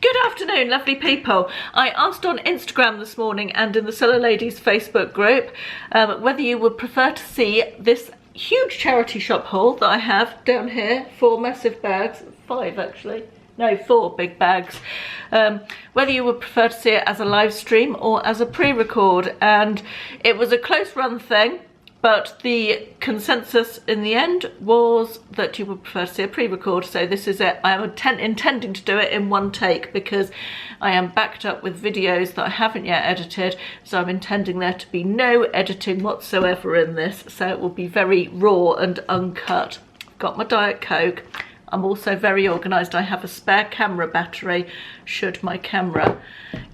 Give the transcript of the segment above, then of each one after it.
Good afternoon, lovely people. I asked on Instagram this morning and in the Seller Ladies Facebook group whether you would prefer to see this huge charity shop haul that I have down here, 4 massive bags, 5 actually, no 4 big bags, whether you would prefer to see it as a live stream or as a pre-record. And it was a close run thing, but the consensus in the end was that you would prefer to see a pre-record. So this is it. I am intending to do it in one take because I am backed up with videos that I haven't yet edited. So I'm intending there to be no editing whatsoever in this. So it will be very raw and uncut. I've got my Diet Coke. I'm also very organised. I have a spare camera battery should my camera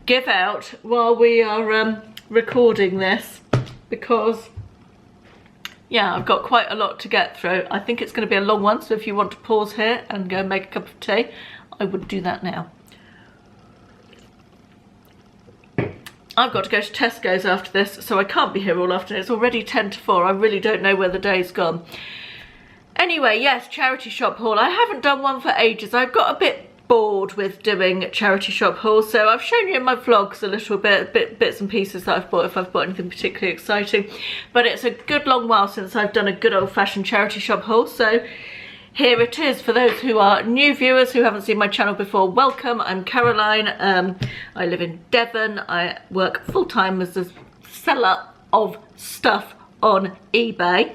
give out while we are recording this, because yeah, I've got quite a lot to get through. I think it's going to be a long one, so if you want to pause here and go make a cup of tea, I would do that now. I've got to go to Tesco's after this, so I can't be here all afternoon. It's already 10 to 4. I really don't know where the day's gone. Anyway, yes, charity shop haul. I haven't done one for ages. I've got a bit bored with doing charity shop hauls, so I've shown you in my vlogs a little bits and pieces that I've bought, if I've bought anything particularly exciting, but it's a good long while since I've done a good old-fashioned charity shop haul, so here it is. For those who are new viewers who haven't seen my channel before, welcome. I'm Caroline. I live in Devon. I work full-time as a seller of stuff on eBay.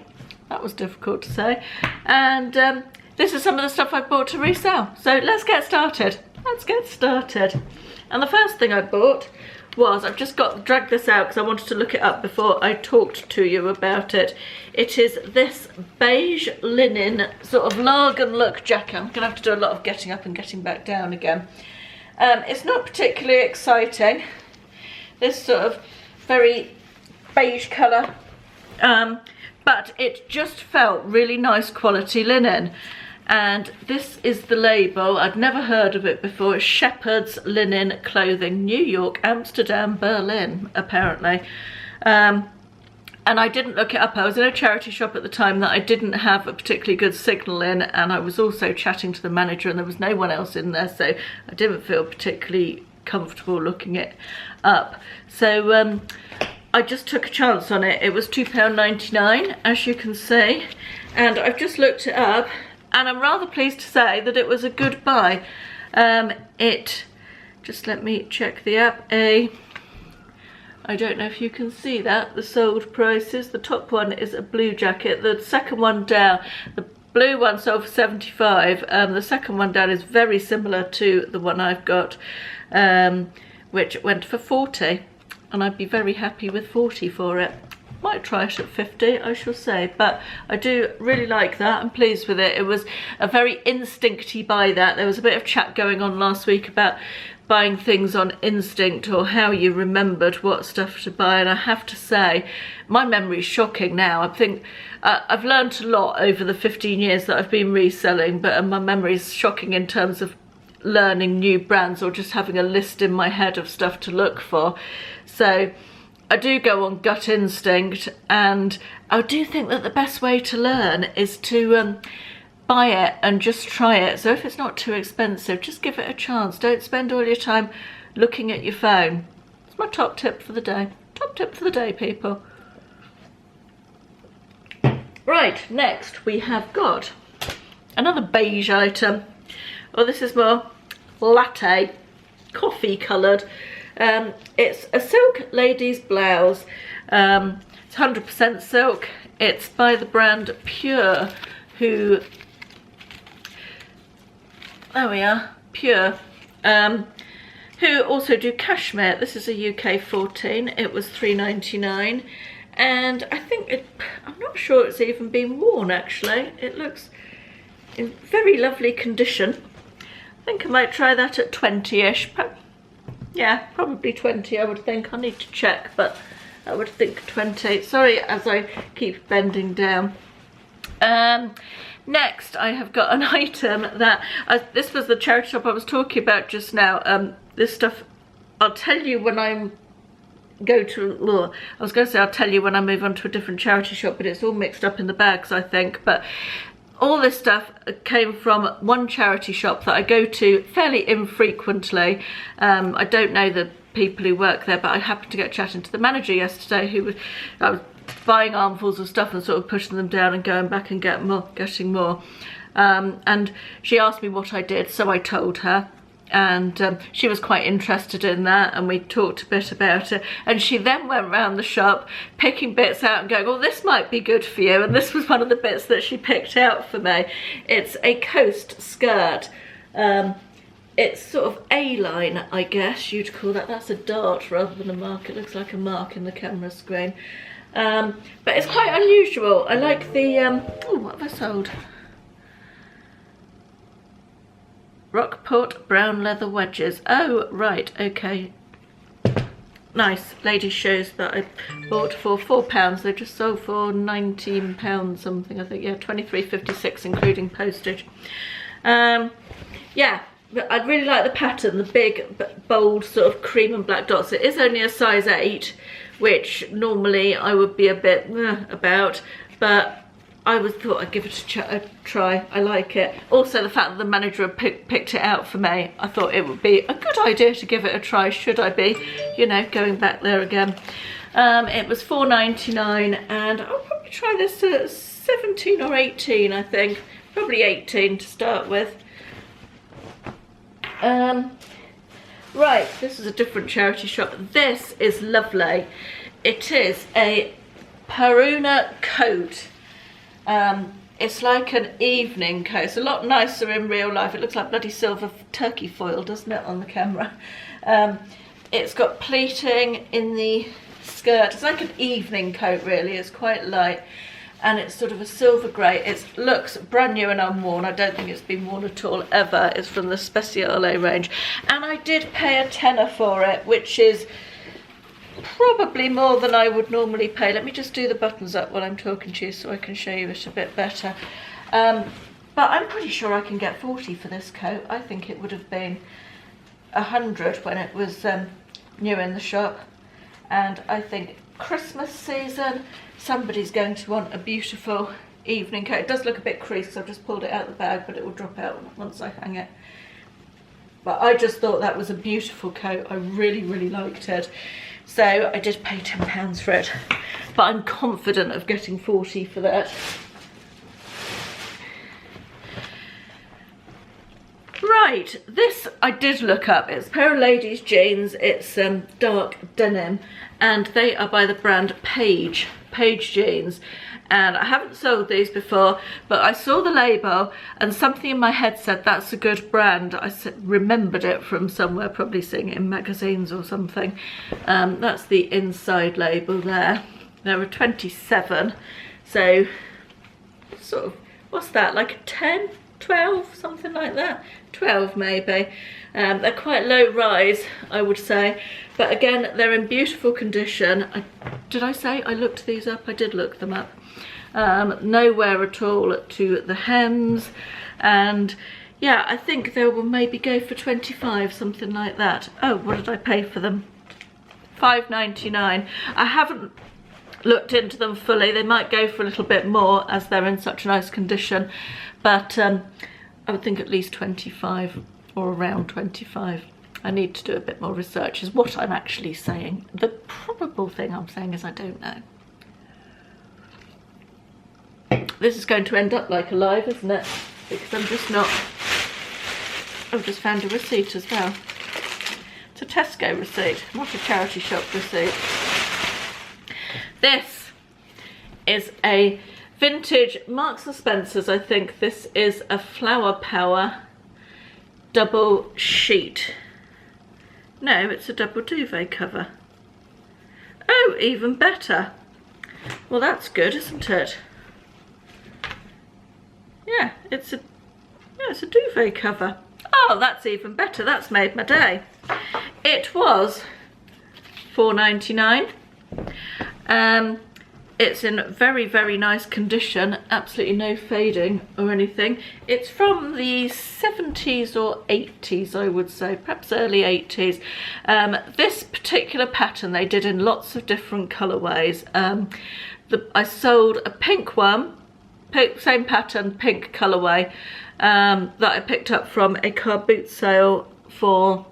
That was difficult to say. And this is some of the stuff I bought to resell. So let's get started. Let's get started. And the first thing I bought was, I've just got dragged this out because I wanted to look it up before I talked to you about it. It is this beige linen sort of Largan look jacket. I'm gonna have to do a lot of getting up and getting back down again. It's not particularly exciting. This sort of very beige colour. But it just felt really nice quality linen. And this is the label. I'd never heard of it before. It's Shepherd's Linen Clothing, New York, Amsterdam, Berlin, apparently. And I didn't look it up. I was in a charity shop at the time that I didn't have a particularly good signal in, and I was also chatting to the manager and there was no one else in there, so I didn't feel particularly comfortable looking it up. So I just took a chance on it. It was £2.99, as you can see, and I've just looked it up and I'm rather pleased to say that it was a good buy. Just let me check the app. I don't know if you can see that, the sold prices. The top one is a blue jacket. The second one down, the blue one sold for 75. The second one down is very similar to the one I've got, which went for 40. And I'd be very happy with 40 for it. Might try it at 50, I shall say, but I do really like that. I'm pleased with it. It was a very instinct-y buy. That there was a bit of chat going on last week about buying things on instinct or how you remembered what stuff to buy, and I have to say my memory is shocking now. I think I've learned a lot over the 15 years that I've been reselling, but my memory is shocking in terms of learning new brands or just having a list in my head of stuff to look for. So I do go on gut instinct, and I do think that the best way to learn is to buy it and just try it. So if it's not too expensive, just give it a chance. Don't spend all your time looking at your phone. It's my top tip for the day. Top tip for the day, people. Right, next we have got another beige item. Well, this is more latte, coffee coloured. It's a silk ladies blouse. It's 100% silk. It's by the brand Pure, who, there we are, Pure, who also do cashmere. This is a UK 14. It was £3.99, and I think I'm not sure it's even been worn actually. It looks in very lovely condition. I think I might try that at 20-ish. Yeah, probably 20 I would think. I need to check, but I would think 20. Sorry as I keep bending down. Next I have got an item that, this was the charity shop I was talking about just now. This stuff, I'll tell you when I go to, I was going to say I'll tell you when I move on to a different charity shop, but it's all mixed up in the bags I think. But all this stuff came from one charity shop that I go to fairly infrequently. I don't know the people who work there, but I happened to get chatting to the manager yesterday, I was buying armfuls of stuff and sort of pushing them down and going back and getting more. And she asked me what I did, so I told her. And she was quite interested in that, and we talked a bit about it, and she then went around the shop picking bits out and going, oh, this might be good for you, and this was one of the bits that she picked out for me. It's a coast skirt. It's sort of A-line, I guess you'd call that. That's a dart rather than a mark. It looks like a mark in the camera screen, but it's quite unusual. I like the oh, what have I sold? Rockport brown leather wedges. Oh, right, okay. Nice. Ladies' shoes that I bought for £4. They just sold for £19 something, I think. Yeah, 23.56 including postage. Yeah, but I really like the pattern, the big, bold sort of cream and black dots. It is only a size 8, which normally I would be a bit about, but I thought I'd give it a try. I like it. Also, the fact that the manager had picked it out for me, I thought it would be a good idea to give it a try, should I be, you know, going back there again. It was £4.99, and I'll probably try this at 17 or 18, I think. Probably 18 to start with. Right, this is a different charity shop. This is lovely. It is a Perona Coat. It's like an evening coat. It's a lot nicer in real life. It looks like bloody silver turkey foil, doesn't it, on the camera? It's got pleating in the skirt. It's like an evening coat, really. It's quite light, and it's sort of a silver grey. It looks brand new and unworn. I don't think it's been worn at all ever. It's from the Speciale range, and I did pay a tenner for it, which is probably more than I would normally pay. Let me just do the buttons up while I'm talking to you so I can show you it a bit better. But I'm pretty sure I can get 40 for this coat. I think it would have been 100 when it was new in the shop, and I think Christmas season somebody's going to want a beautiful evening coat. It does look a bit creased, so I've just pulled it out of the bag, but it will drop out once I hang it. But I just thought that was a beautiful coat. I really, really liked it. So I did pay £10 for it, but I'm confident of getting 40 for that. Right, this I did look up. It's a pair of ladies' jeans. It's dark denim, and they are by the brand Page jeans. And I haven't sold these before, but I saw the label and something in my head said that's a good brand. I remembered it from somewhere, probably seeing it in magazines or something. That's the inside label there. There are 27, so sort of, what's that, like a 10, 12, something like that? 12 maybe. They're quite low rise, I would say, but again, they're in beautiful condition. Did I say I looked these up? I did look them up. No wear at all to the hems, and yeah, I think they will maybe go for 25, something like that. Oh, what did I pay for them? £5.99. I haven't looked into them fully. They might go for a little bit more as they're in such nice condition, but I would think at least 25 or around 25. I need to do a bit more research is what I'm actually saying. The probable thing I'm saying is I don't know. This is going to end up like a live, isn't it? Because I'm just not... I've just found a receipt as well. It's a Tesco receipt, not a charity shop receipt. This is a vintage Marks and Spencer's, I think. This is a Flower Power double sheet. No, it's a double duvet cover. Oh, even better. Well, that's good, isn't it? Yeah, it's a duvet cover. Oh, that's even better. That's made my day. It was £4.99. It's in very, very nice condition. Absolutely no fading or anything. It's from the 70s or 80s, I would say, perhaps early 80s. This particular pattern they did in lots of different colourways. I sold a pink one, same pattern, pink colourway, that I picked up from a car boot sale for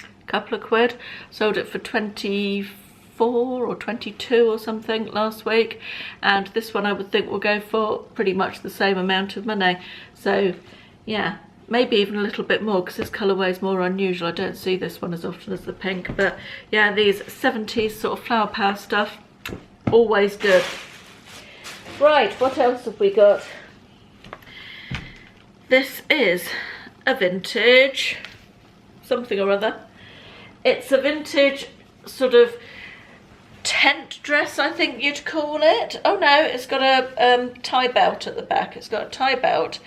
a couple of quid. Sold it for 24 or 22 or something last week, and this one I would think will go for pretty much the same amount of money. So yeah, maybe even a little bit more because this colourway is more unusual. I don't see this one as often as the pink, but yeah, these 70s sort of flower power stuff, always good. Right, what else have we got? This is a vintage something or other. It's a vintage sort of tent dress, I think you'd call it. Oh no, it's got a tie belt at the back. It's got a tie belt.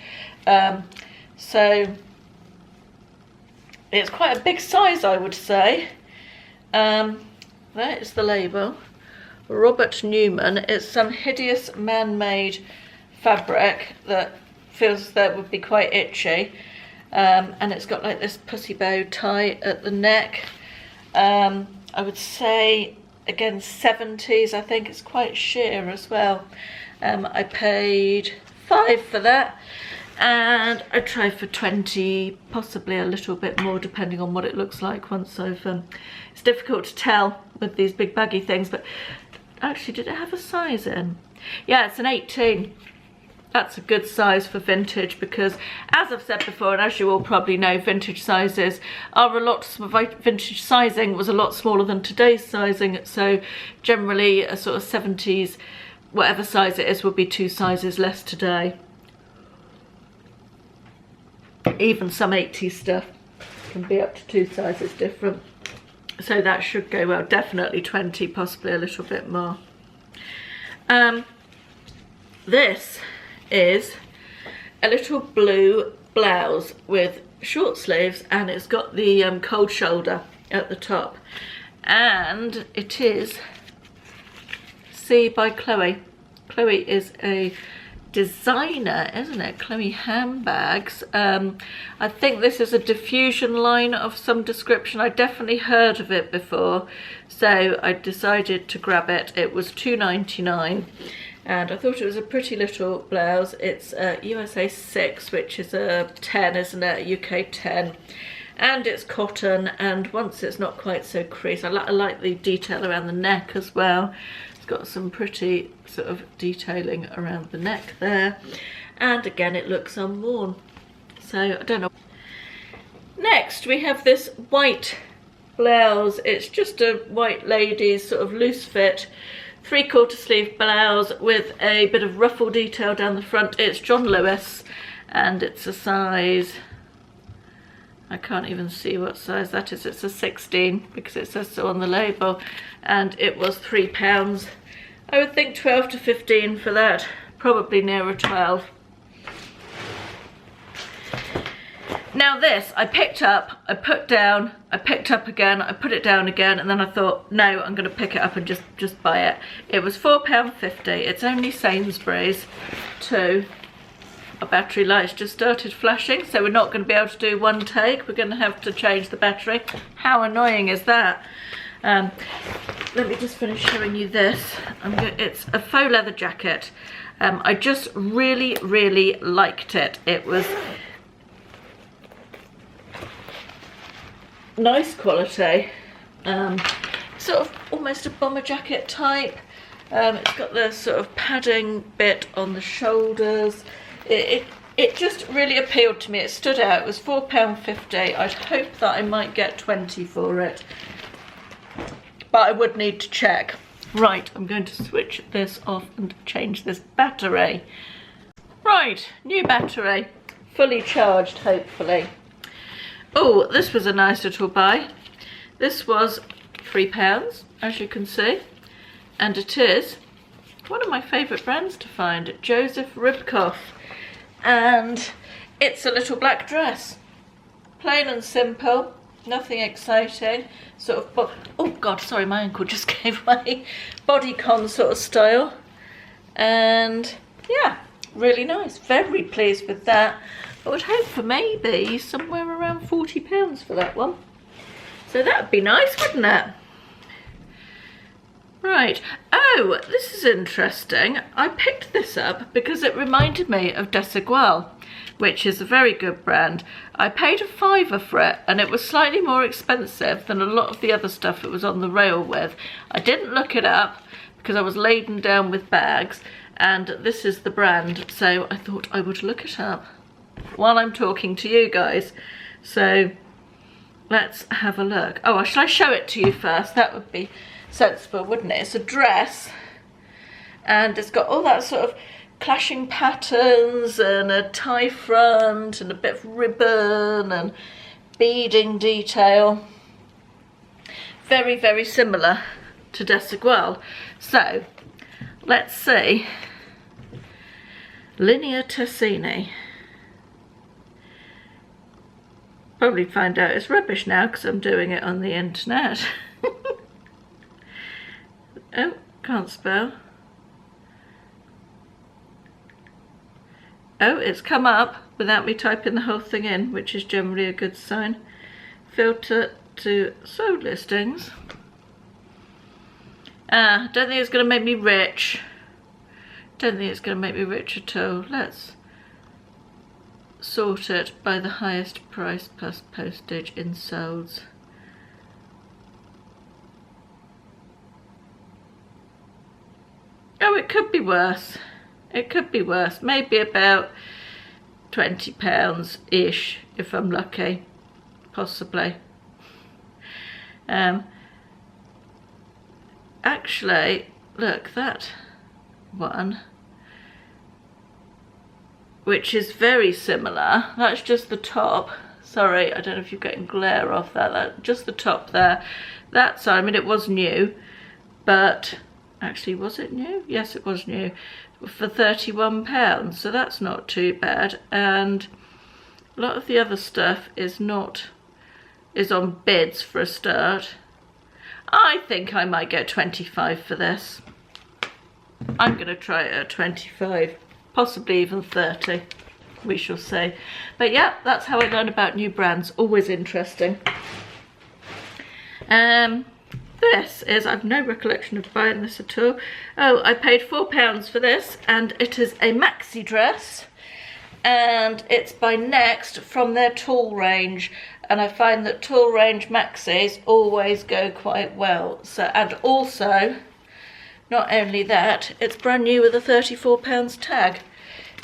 So it's quite a big size, I would say. There is the label. Robert Newman. It's some hideous man-made fabric that feels that would be quite itchy. And it's got like this pussy bow tie at the neck. I would say, again, 70s. I think it's quite sheer as well. I paid £5 for that, and I tried for 20, possibly a little bit more depending on what it looks like once I've it's difficult to tell with these big baggy things, but actually, did it have a size in? Yeah, it's an 18. That's a good size for vintage because, as I've said before, and as you all probably know, vintage sizes are a lot, vintage sizing was a lot smaller than today's sizing, so generally a sort of 70s, whatever size it is, would be 2 sizes less today. Even some 80s stuff can be up to 2 sizes different. So that should go well, definitely 20, possibly a little bit more. This is a little blue blouse with short sleeves, and it's got the cold shoulder at the top, and it is C by Chloe. Chloe is a designer, isn't it? Chloe handbags. I think this is a diffusion line of some description. I definitely heard of it before, so I decided to grab it. It was £2.99, and I thought it was a pretty little blouse. It's USA 6, which is a 10, isn't it? A UK 10. And it's cotton, and once it's not quite so creased, I like the detail around the neck as well. It's got some pretty sort of detailing around the neck there, and again it looks unworn, so I don't know. Next we have this white blouse. It's just a white lady's sort of loose fit 3/4 sleeve blouse with a bit of ruffle detail down the front. It's John Lewis, and it's a size, I can't even see what size that is. It's a 16 because it says so on the label, and it was £3. I would think 12 to 15 for that, probably nearer 12. Now this, I picked up, I put down, I picked up again, I put it down again, and then I thought, no, I'm going to pick it up and just buy it. It was £4.50. It's only Sainsbury's too. Our battery light's just started flashing, so we're not going to be able to do one take. We're going to have to change the battery. How annoying is that? Let me just finish showing you this. It's a faux leather jacket. I just really, really liked it. It was nice quality. Sort of almost a bomber jacket type. It's got the sort of padding bit on the shoulders. It just really appealed to me. It stood out. It was £4.50. I'd hope that I might get 20 for it, but I would need to check. Right, I'm going to switch this off and change this battery. Right, new battery, fully charged hopefully. Oh, this was a nice little buy. This was £3, as you can see, and it is one of my favourite brands to find, Joseph Ribkoff, and it's a little black dress, plain and simple, nothing exciting, sort of, oh god, sorry, my ankle just gave way, bodycon sort of style, and yeah, really nice, very pleased with that. I would hope for maybe somewhere around £40 for that one, so that would be nice, wouldn't it? Right, oh, this is interesting. I picked this up because it reminded me of Desigual, which is a very good brand. I paid £5 for it, and it was slightly more expensive than a lot of the other stuff it was on the rail with. I didn't look it up because I was laden down with bags, and this is the brand, so I thought I would look it up while I'm talking to you guys. So let's have a look. Oh, should I show it to you first? That would be sensible, wouldn't it? It's a dress, and it's got all that sort of clashing patterns and a tie front and a bit of ribbon and beading detail. Very, very similar to Desigual. So let's see. Linea Tessini. Probably find out it's rubbish now because I'm doing it on the internet. Oh, can't spell. Oh, it's come up without me typing the whole thing in, which is generally a good sign. Filter to sold listings. Don't think it's going to make me rich. Don't think it's going to make me rich at all. Let's sort it by the highest price plus postage in solds. Oh, it could be worse. It could be worse. Maybe about £20-ish if I'm lucky. Possibly. Actually, look, that one, which is very similar. That's just the top. Sorry, I don't know if you're getting glare off that. Just the top there. That's, I mean, it was new, but actually, was it new? Yes, it was new. For £31, so that's not too bad. And a lot of the other stuff is on bids for a start. I think I might get 25 for this. I'm going to try it at 25, possibly even 30. We shall see. But yeah, that's how I learn about new brands. Always interesting. This is, I've no recollection of buying this at all. Oh, I paid £4 for this, and it is a maxi dress, and it's by Next from their tall range, and I find that tall range maxis always go quite well. So, and also, not only that, it's brand new with a £34 tag.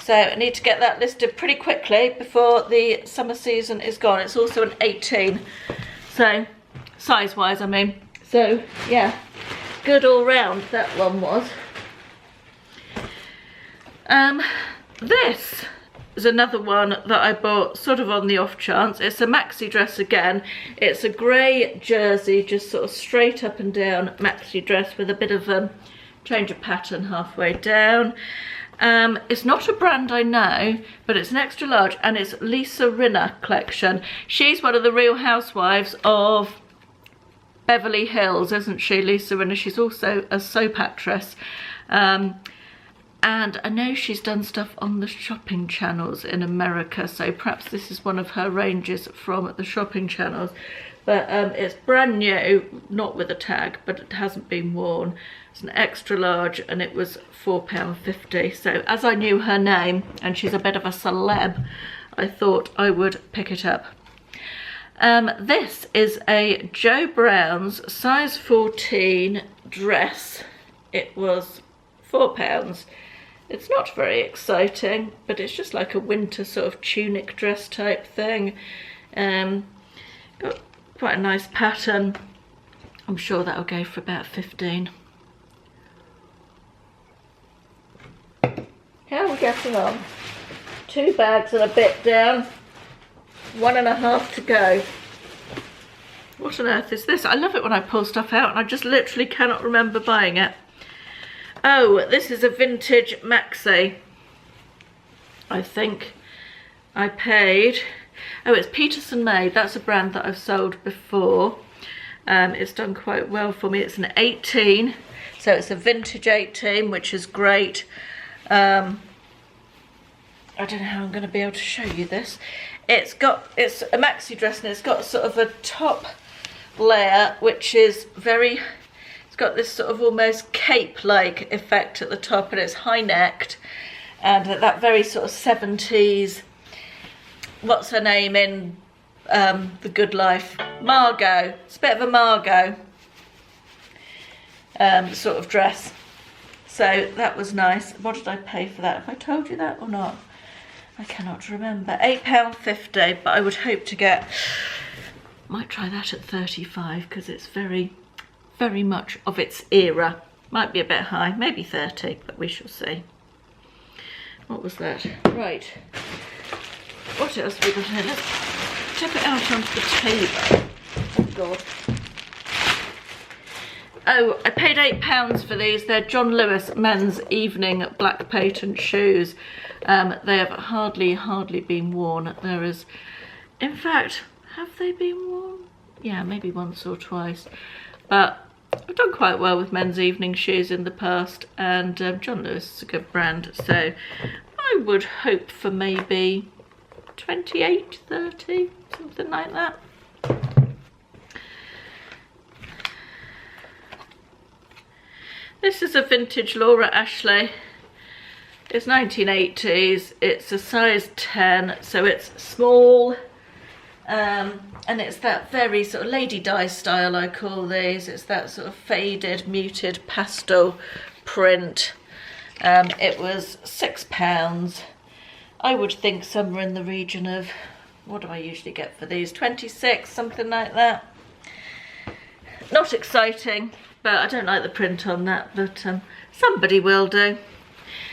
So I need to get that listed pretty quickly before the summer season is gone. It's also an 18, so size-wise, I mean. So yeah, good all round that one was. This is another one that I bought sort of on the off chance. It's a maxi dress again. It's a grey jersey, just sort of straight up and down maxi dress with a bit of change of pattern halfway down. It's not a brand I know, but it's an extra large, and it's Rinna collection. She's one of the Real Housewives of Beverly Hills, isn't she, Rinna? She's also a soap actress. And I know she's done stuff on the shopping channels in America, so perhaps this is one of her ranges from the shopping channels. But it's brand new, not with a tag, but it hasn't been worn. It's an extra large, and it was £4.50. So as I knew her name, and she's a bit of a celeb, I thought I would pick it up. This is a Joe Brown's size 14 dress. It was £4. It's not very exciting, but it's just like a winter sort of tunic dress type thing. Got quite a nice pattern. I'm sure that'll go for about 15. How are we getting on? 2 bags and a bit down. 1.5 to go. What on earth is this? I love it when I pull stuff out and I just literally cannot remember buying it. Oh, this is a vintage maxi. I think I paid... Oh, it's Peterson made. That's a brand that I've sold before. It's done quite well for me. It's an 18, so it's a vintage 18, which is great. I don't know how I'm going to be able to show you this. It's a maxi dress, and it's got sort of a top layer, which is it's It's got this sort of almost cape-like effect at the top, and it's high-necked, and that very sort of 70s, what's her name in The Good Life? Margot. It's a bit of a Margot sort of dress. So that was nice. What did I pay for that? Have I told you that or not? I cannot remember. £8.50, but I would hope to get, might try that at 35 because it's very, very much of its era. Might be a bit high, maybe 30, but we shall see. What was that? Right. What else have we got here? Let's tip it out onto the table. Oh God. Oh, I paid £8 for these. They're John Lewis men's evening black patent shoes. They have hardly been worn. There is, in fact, have they been worn? Yeah, maybe once or twice. But I've done quite well with men's evening shoes in the past, and John Lewis is a good brand. So I would hope for maybe 28, 30, something like that. This is a vintage Laura Ashley. It's 1980s. It's a size 10, so it's small. And it's that very sort of Lady Di style, I call these. It's that sort of faded, muted pastel print. It was £6. I would think somewhere in the region of, what do I usually get for these? 26, something like that. Not exciting, but I don't like the print on that, but somebody will do.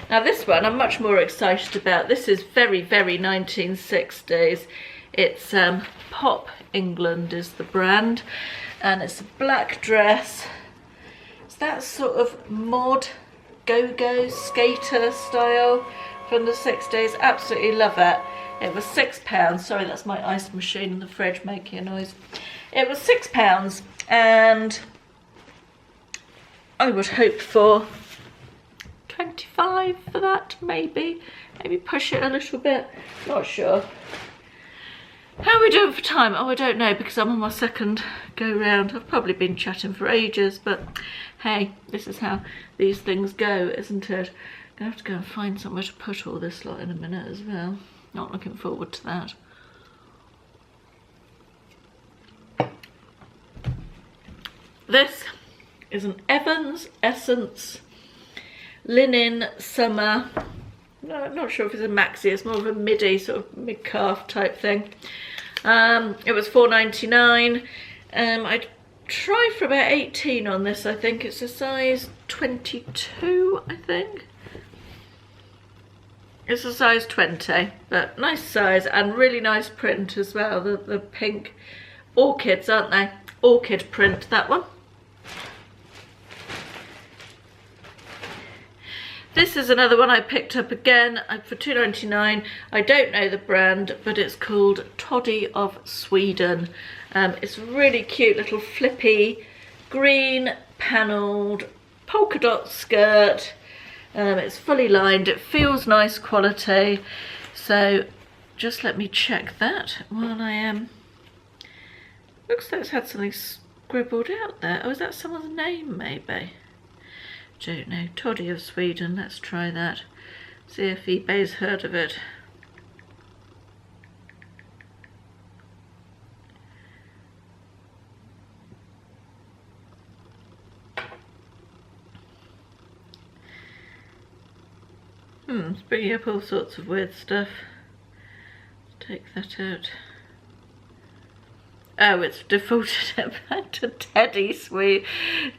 Now this one I'm much more excited about. This is very, very 1960s. It's Pop England is the brand, and it's a black dress. It's that sort of mod go-go skater style from the 60s. Absolutely love it. It was £6. Sorry, that's my ice machine in the fridge making a noise. It was £6, and I would hope for 25 for that, maybe push it a little bit, not sure. How are we doing for time? Oh, I don't know, because I'm on my second go round. I've probably been chatting for ages, but hey, this is how these things go, isn't it? I'm gonna have to go and find somewhere to put all this lot in a minute as well. Not looking forward to that. This is an Evans Essence linen summer. No, I'm not sure if it's a maxi, it's more of a midi, sort of mid-calf type thing. It was £4.99. I'd try for about 18 on this, I think. It's a size 22, I think. It's a size 20, but nice size and really nice print as well. The pink orchids, aren't they? Orchid print, that one. This is another one I picked up again for £2.99. I don't know the brand, but it's called Toddy of Sweden. It's really cute little flippy green panelled polka dot skirt. It's fully lined. It feels nice quality. So just let me check that while I am. Looks like it's had something scribbled out there. Oh, is that someone's name maybe? Don't know. Toddy of Sweden, let's try that. See if eBay's heard of it. It's bringing up all sorts of weird stuff. Let's take that out. Oh, it's defaulted it back to Teddy Sweet.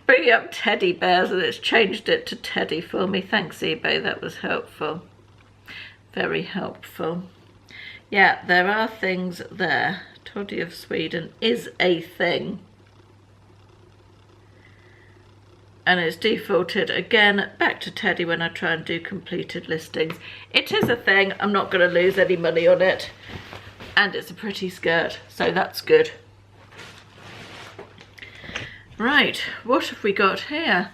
Bringing up teddy bears, and it's changed it to Teddy for me. Thanks, eBay, that was helpful. Very helpful. Yeah, there are things there. Toddy of Sweden is a thing. And it's defaulted again back to Teddy when I try and do completed listings. It is a thing. I'm not going to lose any money on it. And it's a pretty skirt, so that's good. Right, what have we got here?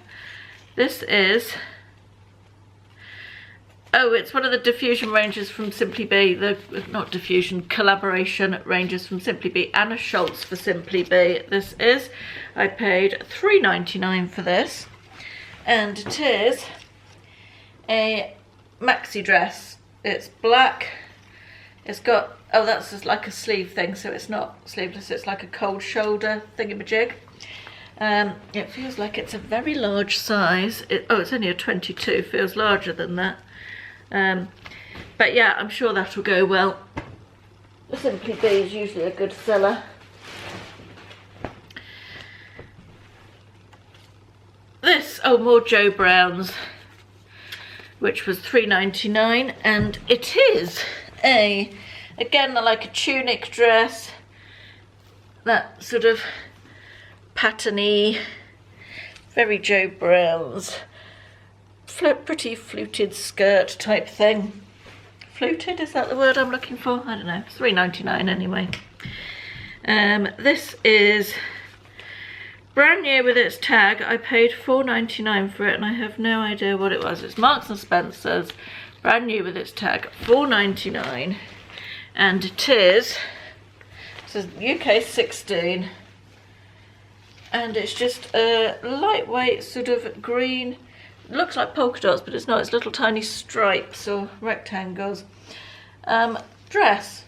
This is Oh, it's one of the diffusion ranges from Simply Be, not diffusion, collaboration ranges from Simply Be. Anna Schultz for Simply Be. This is, I paid $3.99 for this, and it is a maxi dress. It's black, it's got, oh, that's just like a sleeve thing, so it's not sleeveless, it's like a cold shoulder thingamajig. It feels like it's a very large size. It's only a 22, feels larger than that. But yeah, I'm sure that'll go well. Simply Be is usually a good seller. This, oh, more Joe Brown's, which was $3.99, and it is again, like a tunic dress, that sort of patterny, very Joe Brown's, pretty fluted skirt type thing. Fluted, is that the word I'm looking for? I don't know. It's $3.99 anyway. This is brand new with its tag. I paid $4.99 for it, and I have no idea what it was. It's Marks and Spencer's, brand new with its tag, $4.99, and it says UK 16, and it's just a lightweight sort of green. It looks like polka dots, but it's not. It's little tiny stripes or rectangles. Dress.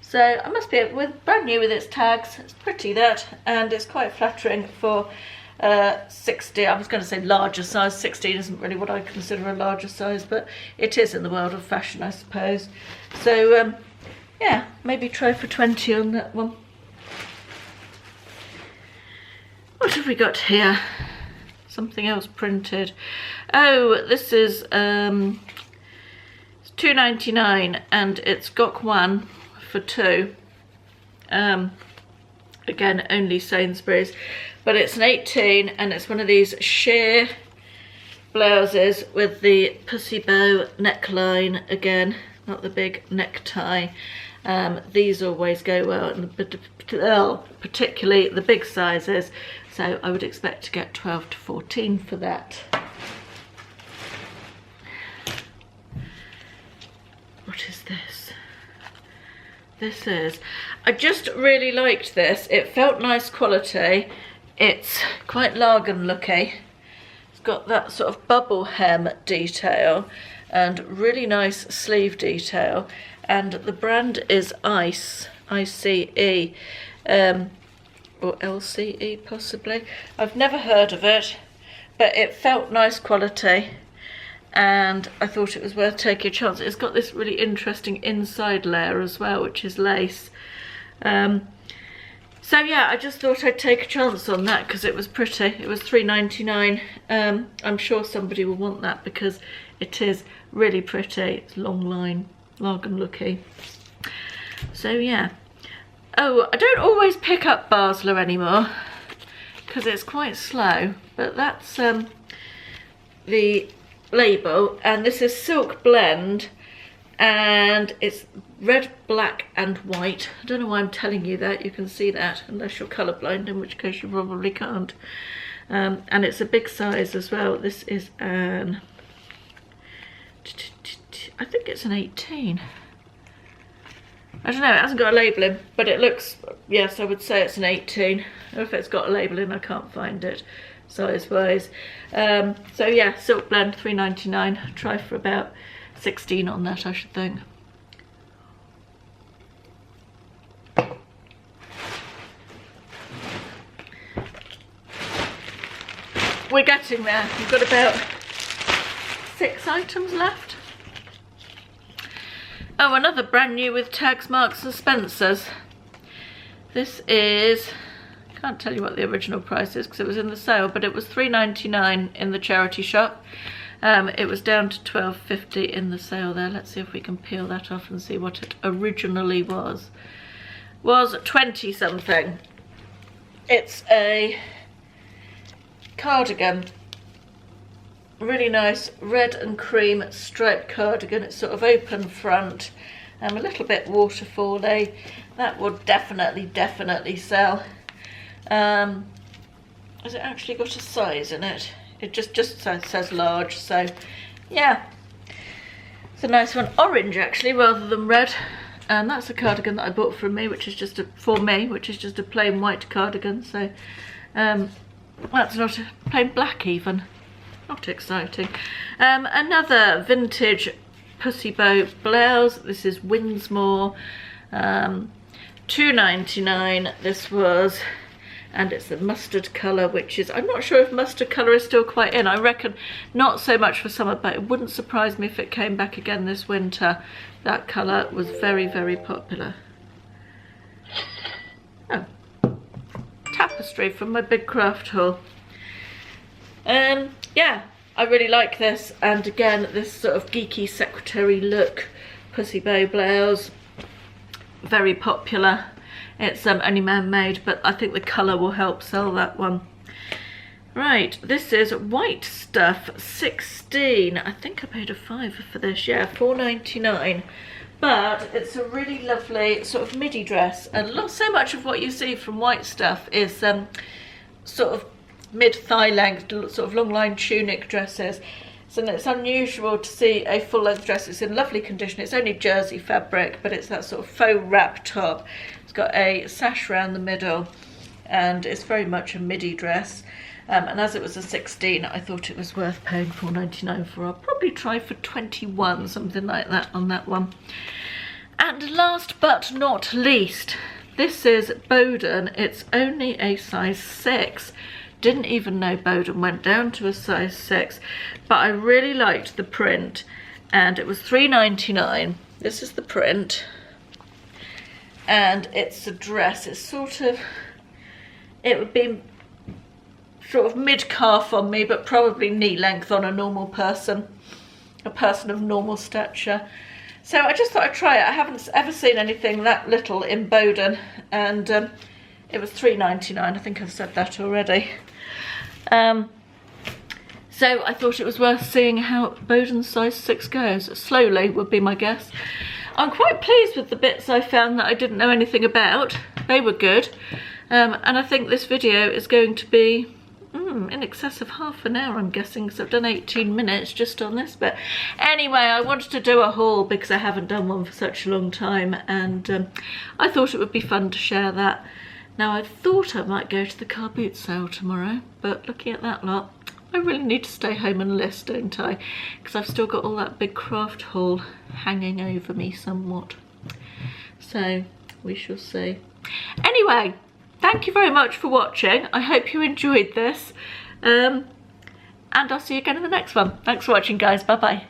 So I must be with brand new with its tags. It's pretty, that, and it's quite flattering for 60. I was going to say larger size. 16 isn't really what I consider a larger size, but it is in the world of fashion, I suppose. So yeah, maybe try for 20 on that one. What have we got here? Something else printed. Oh, this is it's $2.99, and it's Gokwan for 2. Again, only Sainsbury's, but it's an 18, and it's one of these sheer blouses with the pussy bow neckline. Again, not the big necktie. These always go well, particularly the big sizes, so I would expect to get 12 to 14 for that. What is this? This is, I just really liked this. It felt nice quality. It's quite Lagan looking. It's got that sort of bubble hem detail and really nice sleeve detail, and the brand is ICE, I-C-E, or LCE possibly. I've never heard of it, but it felt nice quality, and I thought it was worth taking a chance. It's got this really interesting inside layer as well, which is lace. So yeah, I just thought I'd take a chance on that because it was pretty. It was $3.99. I'm sure somebody will want that because it is really pretty. It's long line, Lagan looking. So yeah. Oh, I don't always pick up Basler anymore because it's quite slow, but that's the label, and this is Silk Blend, and it's red, black and white. I don't know why I'm telling you that. You can see that unless you're colourblind, in which case you probably can't. And it's a big size as well. This is an, I think it's an 18. I don't know, it hasn't got a label in, but it looks, yes, I would say it's an 18. Or if it's got a label in, I can't find it size wise. So yeah, Silk Blend, $3.99. Try for about 16 on that, I should think. We're getting there. We've got about 6 items left. Oh, another brand new with tags, Marks and Spencer's. This is, can't tell you what the original price is because it was in the sale, but it was $3.99 in the charity shop. It was down to $12.50 in the sale there. Let's see if we can peel that off and see what it originally was. Was 20 something. It's a cardigan, really nice red and cream striped cardigan. It's sort of open front, a little bit waterfally. That would definitely sell. Has it actually got a size in it? It just says large, so yeah. It's a nice one, orange actually rather than red. And that's a cardigan that I bought for me, which is just a plain white cardigan. So that's not a plain black even. Not exciting. Another vintage pussy bow blouse. This is Winsmore, £2.99 this was, and it's a mustard colour, which is, I'm not sure if mustard colour is still quite in. I reckon not so much for summer, but it wouldn't surprise me if it came back again this winter. That colour was very, very popular. Oh, tapestry from my big craft haul. Yeah, I really like this, and again, this sort of geeky secretary look pussy bow blouse, very popular. It's only man-made, but I think the colour will help sell that one. Right, this is white stuff, 16. I think I paid a £5 for this, yeah, £4.99. But it's a really lovely sort of midi dress, and so much of what you see from white stuff is sort of mid-thigh length, sort of long line tunic dresses. So it's unusual to see a full length dress. It's in lovely condition. It's only jersey fabric, but it's that sort of faux wrap top. It's got a sash around the middle, and it's very much a midi dress. And as it was a 16, I thought it was worth paying £4.99 for. I'll probably try for 21, something like that on that one. And last but not least, this is Bowden. It's only a size 6. Didn't even know Bowden went down to a size 6, but I really liked the print, and it was £3.99. This is the print, and it's a dress. It's sort of, it would be sort of mid-calf on me, but probably knee length on a normal person, a person of normal stature. So I just thought I'd try it. I haven't ever seen anything that little in Bowden, and it was £3.99. I think I've said that already. So I thought it was worth seeing how Bowden's size 6 goes. Slowly would be my guess. I'm quite pleased with the bits I found that I didn't know anything about. They were good. And I think this video is going to be in excess of half an hour, I'm guessing, because I've done 18 minutes just on this bit. Anyway, I wanted to do a haul because I haven't done one for such a long time, and I thought it would be fun to share that. Now, I thought I might go to the car boot sale tomorrow, but looking at that lot, I really need to stay home and list, don't I? Because I've still got all that big craft haul hanging over me somewhat. So, we shall see. Anyway, thank you very much for watching. I hope you enjoyed this. And I'll see you again in the next one. Thanks for watching, guys. Bye-bye.